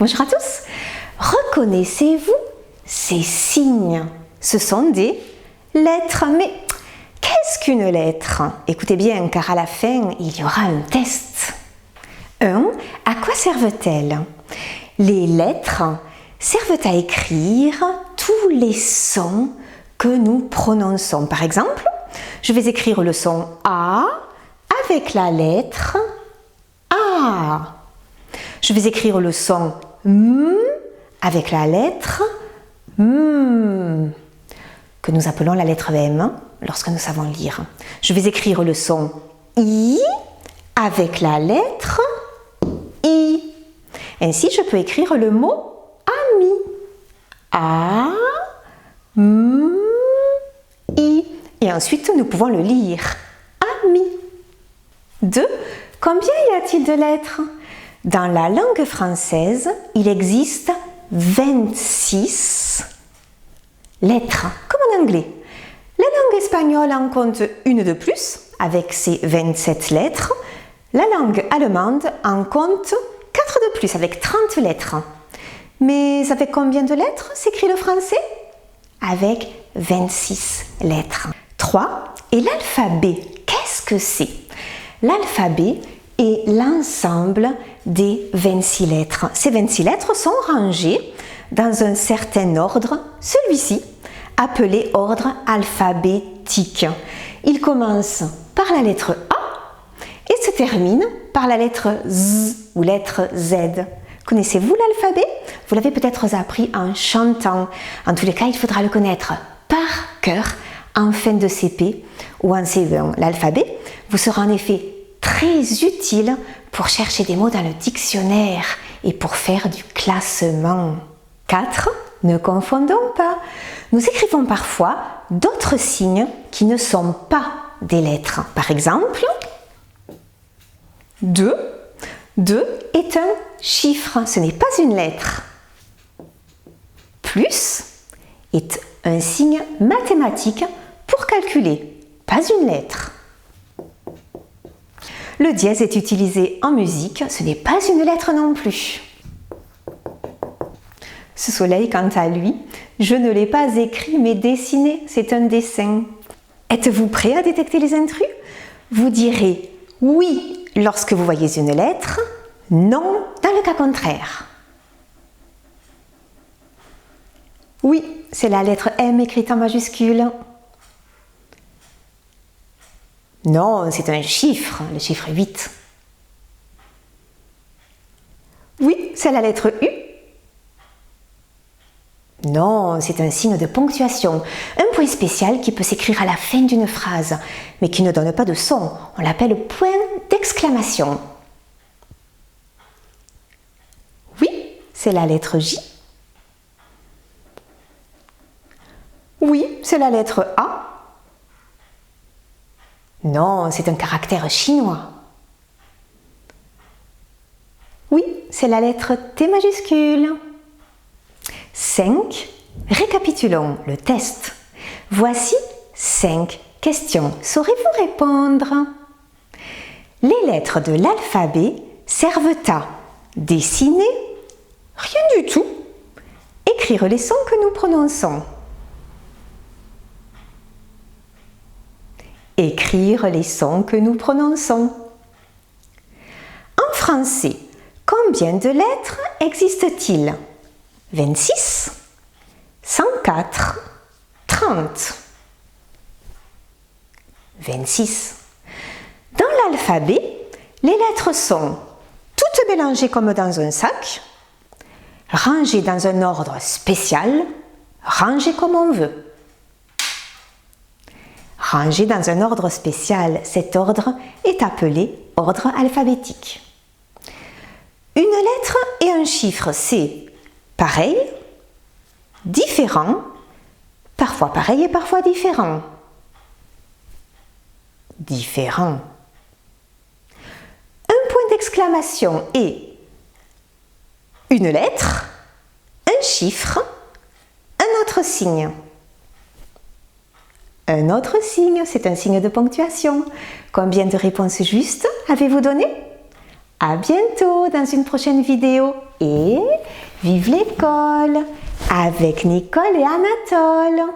Bonjour à tous. Reconnaissez-vous ces signes? Ce sont des lettres. Mais qu'est-ce qu'une lettre? Écoutez bien, car à la fin, il y aura un test. 1. À quoi servent-elles? Les lettres servent à écrire tous les sons que nous prononçons. Par exemple, je vais écrire le son A avec la lettre A. Je vais écrire le son M avec la lettre M, que nous appelons la lettre M lorsque nous savons lire. Je vais écrire le son I avec la lettre I. Ainsi, je peux écrire le mot ami. A, M, I. Et ensuite, nous pouvons le lire. Ami. 2. Combien y a-t-il de lettres? Dans la langue française, il existe 26 lettres, comme en anglais. La langue espagnole en compte une de plus, avec ses 27 lettres. La langue allemande en compte 4 de plus, avec 30 lettres. Mais avec combien de lettres s'écrit le français? Avec 26 lettres. 3. Et l'alphabet, qu'est-ce que c'est? L'alphabet est l'ensemble des 26 lettres. Ces 26 lettres sont rangées dans un certain ordre, celui-ci, appelé ordre alphabétique. Il commence par la lettre A et se termine par la lettre Z ou lettre Z. Connaissez-vous l'alphabet? Vous l'avez peut-être appris en chantant. En tous les cas, il faudra le connaître par cœur en fin de CP ou en CE1. L'alphabet vous sera en effet très utile pour chercher des mots dans le dictionnaire et pour faire du classement. 4. Ne confondons pas. Nous écrivons parfois d'autres signes qui ne sont pas des lettres. Par exemple, 2. 2 est un chiffre, ce n'est pas une lettre. Plus est un signe mathématique pour calculer, pas une lettre. Le dièse est utilisé en musique, ce n'est pas une lettre non plus. Ce soleil, quant à lui, je ne l'ai pas écrit mais dessiné, c'est un dessin. Êtes-vous prêt à détecter les intrus? Vous direz oui lorsque vous voyez une lettre, non dans le cas contraire. Oui, c'est la lettre M écrite en majuscule. Non, c'est un chiffre, le chiffre 8. Oui, c'est la lettre U. Non, c'est un signe de ponctuation, un point spécial qui peut s'écrire à la fin d'une phrase, mais qui ne donne pas de son. On l'appelle point d'exclamation. Oui, c'est la lettre J. Oui, c'est la lettre A. Non, c'est un caractère chinois. Oui, c'est la lettre T majuscule. 5. Récapitulons le test. Voici 5 questions. Saurez-vous répondre? Les lettres de l'alphabet servent à dessiner? Rien du tout. Écrire les sons que nous prononçons. Écrire les sons que nous prononçons. En français, combien de lettres existent-il? 26, 104, 30. 26. Dans l'alphabet, les lettres sont toutes mélangées comme dans un sac, rangées dans un ordre spécial, rangées comme on veut. Rangées dans un ordre spécial, cet ordre est appelé ordre alphabétique. Une lettre et un chiffre, c'est pareil, différent, parfois pareil et parfois différent. Différent. Un point d'exclamation est une lettre, un chiffre, un autre signe. Un autre signe, c'est un signe de ponctuation. Combien de réponses justes avez-vous donné? À bientôt dans une prochaine vidéo et Vive l'école avec Nicole et Anatole.